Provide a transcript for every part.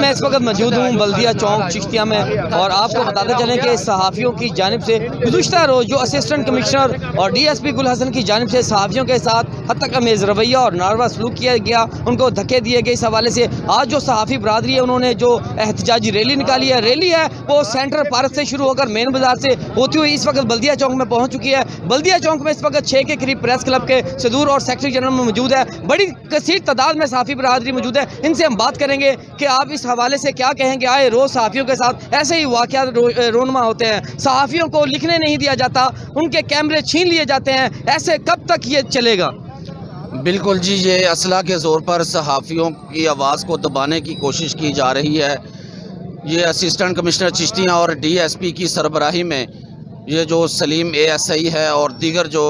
मैं इस वक्त मौजूद हूँ बल्दिया चौक चिश्तिया में और आपको बताते चलें कि सहाफ़ियों की जानिब से गुज़िश्ता रोज़ जो असिस्टेंट कमिश्नर और DSP गुल हसन की जानिब से सहाफ़ियों के साथ हद तक अमेज़ रवैया और नारवा सलूक किया गया, उनको धक्के दिए गए। इस हवाले से आज जो सहाफ़ी बरादरी है उन्होंने जो एहतजाजी रैली निकाली है, रैली है वो सेंट्रल पार्क से शुरू होकर मेन बाज़ार से होती हुई इस वक्त बल्दिया चौक में पहुँच चुकी है। बल्दिया चौक में इस वक्त 6 के करीब प्रेस क्लब के सदूर और सेक्रेटरी जनरल में मौजूद है। बड़ी कसीर तादाद में सहाफ़ी बरादरी मौजूद है। इनसे हम बात करेंगे कि आप इस हवाले से क्या कहेंगे। आए रोज़ सहाफ़ियों के साथ ऐसे ही वाक़यात रोनमा होते हैं, सहाफ़ियों को लिखने नहीं दिया जाता, उनके कैमरे छीन लिए जाते हैं, ऐसे कब तक ये चलेगा? बिल्कुल जी, ये असला के ज़ोर पर सहाफ़ियों की आवाज़ को दबाने की कोशिश की जा रही है। ये असिस्टेंट कमिश्नर चिश्तियाँ और DSP की सरबराही में ये जो सलीम ASI है और दीगर जो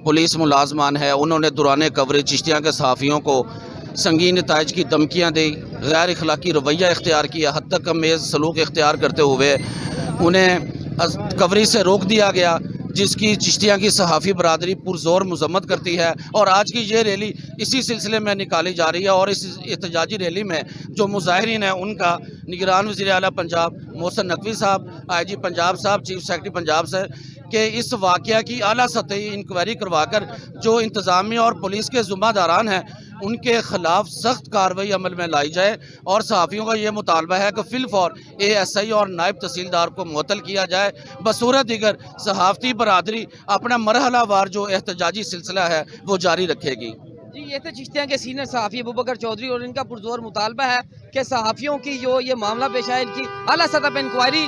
पुलिस मुलाजमान है, उन्होंने दौरान कवरेज चिश्तियाँ के सहाफ़ियों को संगीन नताइज की धमकियाँ दी, गैर अखलाकी रवैया इख्तियार किया, हद तक अमेज़ सलूक इख्तियार करते हुए उन्हें कवरेज से रोक दिया गया, जिसकी चिश्तियाँ की सहाफ़ी बरादरी पुरज़ोर मज़म्मत करती है। और आज की ये रैली इसी सिलसिले में निकाली जा रही है और इस एहतजाजी रैली में जो मुज़ाहिरीन हैं उनका निगरान वज़ीर आला पंजाब मोहसिन नकवी साहब, IG पंजाब साहब, चीफ सेक्रेटरी पंजाब से कि इस वाक़या की आला सतही इंक्वायरी करवाकर जो इंतज़ामिया और पुलिस के ज़िम्मेदारान हैं उनके ख़िलाफ़ सख्त कार्रवाई अमल में लाई जाए। और सहाफ़ियों का ये मुतालबा है कि फ़िलफ़ौर ASI और नायब तहसीलदार को मुअत्तल किया जाए। बसूरत दीगर सहाफ़ती बरादरी अपना मरहलावार जो एहतजाजी सिलसिला है वो जारी रखेगी। जी, ये थे चिश्तियाँ के सीनियर सहाफ़ी अबूबकर चौधरी और इनका पुरजोर मुतालबा है कि सहाफ़ियों की जो ये मामला पेश है इनकी आला सतह पर इंक्वायरी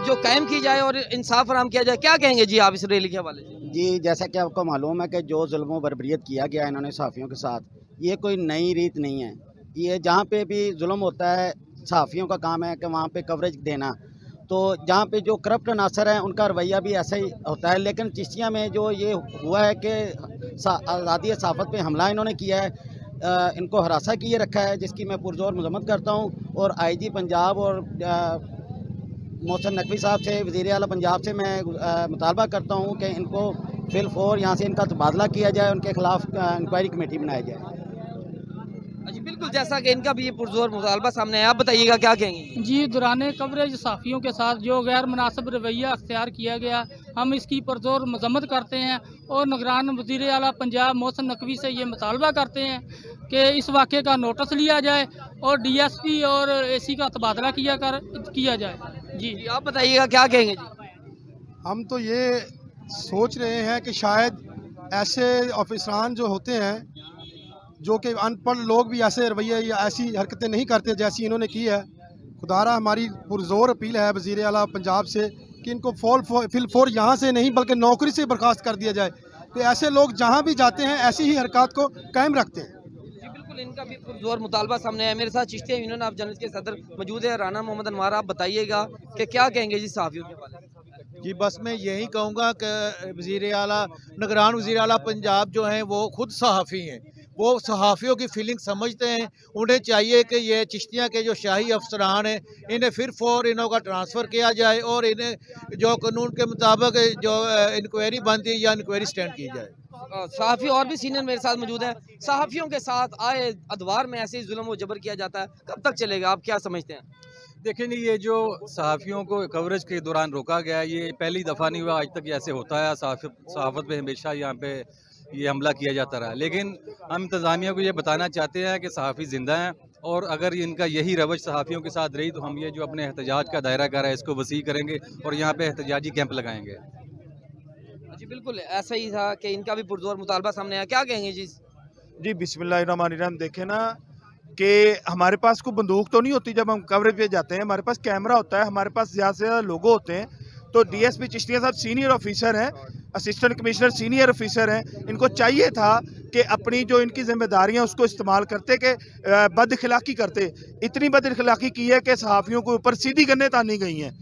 जो कायम की जाए और इंसाफ फराहम किया जाए। क्या कहेंगे जी आप इस रैली के हवाले से? जी, जैसा कि आपको मालूम है कि जो जुल्म बर्बरियत किया गया इन्होंने सहाफ़ियों के साथ, ये कोई नई रीत नहीं है। ये जहाँ पे भी जुल्म होता है सहाफ़ियों का काम है कि वहाँ पे कवरेज देना। तो जहाँ पे जो करप्ट अनासर हैं उनका रवैया भी ऐसा ही होता है। लेकिन चिश्तिया में जो ये हुआ है कि आज़ादी सहाफ़त पे हमला इन्होंने किया है, इनको हरासा किए रखा है, जिसकी मैं पुरज़ोर मज़म्मत करता हूँ। और IG पंजाब और मोहसिन नकवी साहब से, वज़ीर आला पंजाब से मैं मुतालबा करता हूँ कि इनको फ़िलफ़ौर यहाँ से इनका तबादला किया जाए, उनके ख़िलाफ़ इंक्वायरी कमेटी बनाई जाए। जी बिल्कुल, जैसा कि इनका भी ये पुरजोर मुतालबा सामने है, आप बताइएगा क्या कहेंगे? जी, दौरान कवरेज सहाफ़ियों के साथ जो गैर मुनासिब रवैया अख्तियार किया गया, हम इसकी पुरजोर मज़म्मत करते हैं और निगरान वज़ीर आला पंजाब मोहसिन नकवी से ये मुतालबा करते हैं कि इस वाक़े का नोटिस लिया जाए और DSP और AC का तबादला किया जाए। जी, आप बताइएगा क्या कहेंगे जी? हम तो ये सोच रहे हैं कि शायद ऐसे ऑफिसरान जो होते हैं जो कि अनपढ़ लोग भी ऐसे रवैये या ऐसी हरकतें नहीं करते जैसी इन्होंने की है। खुदारा हमारी पुरजोर अपील है वज़ीर आला पंजाब से कि इनको फिलफौर यहाँ से नहीं बल्कि नौकरी से बर्खास्त कर दिया जाए। तो ऐसे लोग जहाँ भी जाते हैं ऐसी ही हरकत को कायम रखते हैं। जी बिल्कुल, इनका भी पुरजोर मुतालबा सामने है। मेरे साथ चिश्तिया यूनियन ऑफ जर्नलिस्ट के सदर मौजूद है राना मोहम्मद अनवार। आप बताइएगा कि क्या कहेंगे जी सहाफ़ियों के बारे में? जी बस मैं यही कहूँगा कि वज़ीर आला निगरान वज़ीर आला पंजाब जो हैं वो खुद सहाफ़ी हैं, वो सहाफ़ियों की फीलिंग समझते हैं। उन्हें चाहिए कि ये चिश्तियाँ के जो शाही अफसरान हैं इन्हें फिर फौर इन्हों का ट्रांसफ़र किया जाए और इन्हें जो कानून के मुताबिक जो इंक्वायरी बनती है या इंक्वायरी स्टैंड की जाए। सहाफ़ी और भी सीनियर मेरे साथ मौजूद हैं। सहाफ़ियों के साथ आए अदवार में ऐसे ही जुल्म व जबर किया जाता है, कब तक चलेगा? आप क्या समझते हैं? देखिए नहीं, ये जो सहाफ़ियों को कवरेज के दौरान रोका गया ये पहली दफ़ा नहीं हुआ, आज तक ऐसे होता है। सहाफ़त पे हमेशा यहाँ पे ये हमला किया जाता रहा, लेकिन हम इंतज़ामिया को ये बताना चाहते हैं कि सहाफ़ी ज़िंदा हैं और अगर इनका यही रवश सहाफ़ियों के साथ रही तो हम ये जो अपने एहतजाज का दायरा कर रहा है इसको वसी करेंगे और यहाँ पे एहतजाजी कैंप लगाएंगे। जी बिल्कुल, ऐसा ही था कि इनका भी पुरजोर मुतालबा सामने आया। क्या कहेंगे जी? जी बिस्मिल्लाहिर्रहमानिर्रहीम। देखें ना कि हमारे पास कोई बंदूक तो नहीं होती जब हम कवरेज पे जाते हैं, हमारे पास कैमरा होता है, हमारे पास ज़्यादा से ज़्यादा लोगो होते हैं। तो DSP चिश्तिया साहब सीनियर ऑफिसर हैं, असिस्टेंट कमिश्नर सीनियर ऑफिसर हैं, इनको चाहिए था कि अपनी जो इनकी जिम्मेदारियां उसको इस्तेमाल करते कि बदअखलाकी करते। इतनी बदअखलाकी की है कि सहाफ़ियों के ऊपर सीधी गन्ने तानी गई हैं,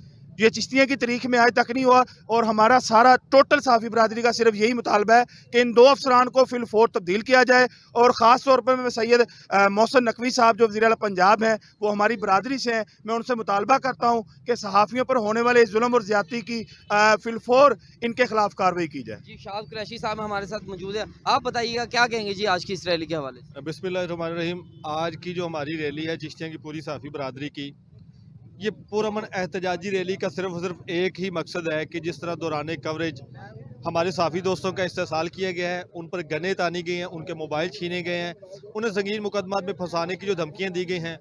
ये चिश्तिया की तारीख में आज तक नहीं हुआ। और हमारा सारा टोटल सहाफ़ी बरादरी का सिर्फ यही मुतालबा है कि इन 2 अफसरान को फिलफोर तब्दील किया जाए। और ख़ास तौर पर मैं सैयद मोहसिन नकवी साहब जो वज़ीर आला पंजाब हैं, वो हमारी बरादरी से हैं, मैं उनसे मुतालबा करता हूँ कि सहाफ़ियों पर होने वाले जुल्म और ज़्यादती की फिलफोर इनके खिलाफ कार्रवाई की जाए। जी, शाद कुरैशी साहब हमारे साथ मौजूद है, आप बताइएगा क्या कहेंगे जी आज की इस रैली के हवाले से। बिस्मिल्लाहिर्रहमानिर्रहीम। आज की जो हमारी रैली है चिश्तिया की पूरी सहाफ़ी बरादरी की, ये पुरअमन एहतजाजी रैली का सिर्फ एक ही मकसद है कि जिस तरह दौरान कवरेज हमारे सहाफ़ी दोस्तों का इस्तेसाल किया गया है, उन पर गनें तानी गई हैं, उनके मोबाइल छीने गए हैं, उन्हें संगीन मुकदमात में फंसाने की जो धमकियाँ दी गई हैं,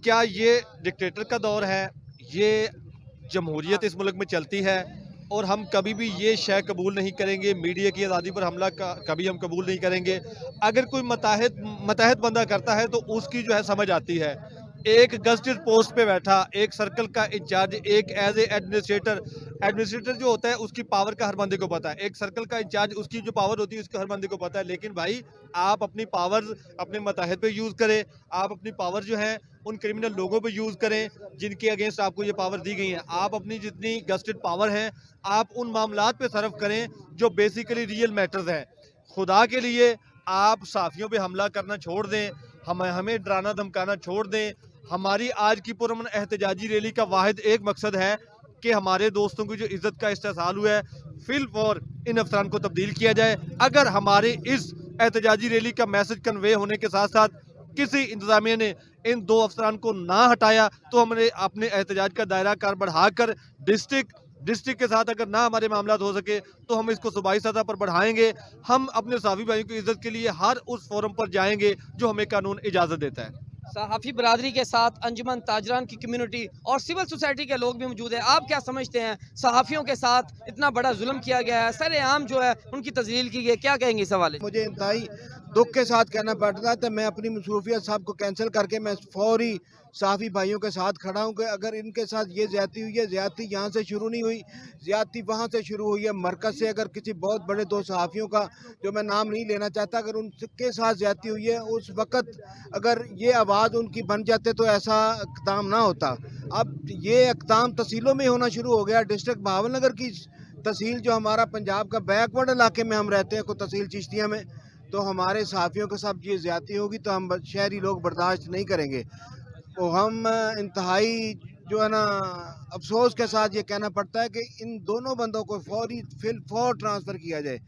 क्या ये डिक्टेटर का दौर है? ये जमहूरियत इस मुल्क में चलती है और हम कभी भी ये शय कबूल नहीं करेंगे। मीडिया की आज़ादी पर हमला कभी हम कबूल नहीं करेंगे। अगर कोई मतहत बंदा करता है तो उसकी जो है समझ आती है। एक गस्टेड पोस्ट पे बैठा एक सर्कल का इंचार्ज, एक एज ए एडमिनिस्ट्रेटर जो होता है उसकी पावर का हर बंदे को पता है। एक सर्कल का इंचार्ज, उसकी जो पावर होती है उसको हर बंदे को पता है। लेकिन भाई आप अपनी पावर अपने मतहत पे यूज़ करें, आप अपनी पावर जो है उन क्रिमिनल लोगों पे यूज़ करें जिनके अगेंस्ट आपको ये पावर दी गई है। आप अपनी जितनी गस्टेड पावर है आप उन मामलात पे सर्व करें जो बेसिकली रियल मैटर्स हैं। खुदा के लिए आप सहाफ़ियों पे हमला करना छोड़ दें, हमें डराना धमकाना छोड़ दें। हमारी आज की पुरअमन एहतजाजी रैली का वाहिद एक मकसद है कि हमारे दोस्तों की जो इज़्ज़त का इस्तेसाल हुआ है फिलफौर इन अफसरान को तब्दील किया जाए। अगर हमारे इस एहतजाजी रैली का मैसेज कन्वे होने के साथ साथ किसी इंतजामिया ने इन 2 अफसरान को ना हटाया तो हमने अपने एहतजाज का दायरा कार बढ़ाकर डिस्ट्रिक्ट के साथ अगर ना हमारे मामला हो सके तो हम इसको सूबाई सतह पर बढ़ाएंगे। हम अपने सहाफ़ी भाइयों की इज़्ज़त के लिए हर उस फोरम पर जाएंगे जो हमें कानून इजाज़त देता है। सहाफ़ी बरादरी के साथ अंजुमन ताजरान की कम्युनिटी और सिविल सोसाइटी के लोग भी मौजूद हैं। आप क्या समझते हैं, सहाफ़ियों के साथ इतना बड़ा जुल्म किया गया है, सरेआम जो है उनकी तज़लील की गई, क्या कहेंगे इस हवाले? मुझे इंतहाई दुख के साथ कहना पड़ता है तो मैं अपनी मसरूफियत साहब को कैंसिल करके मैं फौरी सहाफ़ी भाइयों के साथ खड़ा हूँ कि अगर इनके साथ ये ज़्यादती हुई है, ज़्यादती यहाँ से शुरू नहीं हुई, ज़्यादती वहाँ से शुरू हुई है मरकज़ से। अगर किसी बहुत बड़े 2 सहाफ़ियों का जो मैं नाम नहीं लेना चाहता, अगर उनके साथ ज़्यादती हुई है उस वक़्त अगर ये आवाज़ उनकी बन जाते तो ऐसा इक़दाम ना होता। अब ये इक़दाम तहसीलों में होना शुरू हो गया। डिस्ट्रिक्ट बहावलनगर की तहसील जो हमारा पंजाब का बैकवर्ड इलाके में हम रहते हैं, को तहसील चिश्तिया में, तो हमारे सहाफ़ियों के साथ ये ज़्यादती होगी तो हम शहरी लोग बर्दाश्त नहीं करेंगे। तो हम इंतहाई जो है ना अफसोस के साथ ये कहना पड़ता है कि इन दोनों बंदों को फौरी ट्रांसफ़र किया जाए।